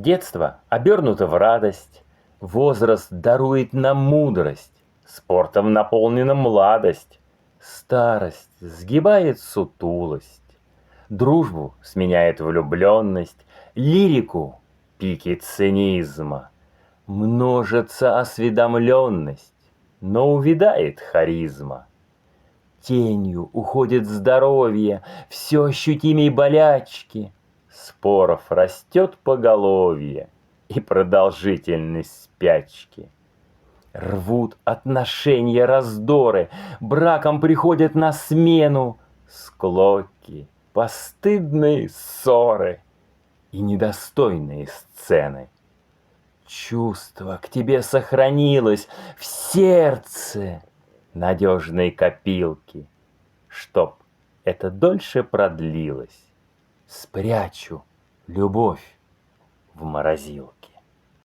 Детство обернуто в радость, возраст дарует нам мудрость, спортом наполнена младость, старость сгибает сутулость, дружбу сменяет влюбленность, лирику пики цинизма. Множится осведомленность, но увядает харизма. Тенью уходит здоровье, все ощутимей болячки, споров растет поголовье и продолжительность спячки. Рвут отношения раздоры, браком приходят на смену склоки, постыдные ссоры и недостойные сцены. Чувство к тебе сохранилось в сердце надежной копилки. Чтоб это дольше продлилось, спрячу любовь в морозилке.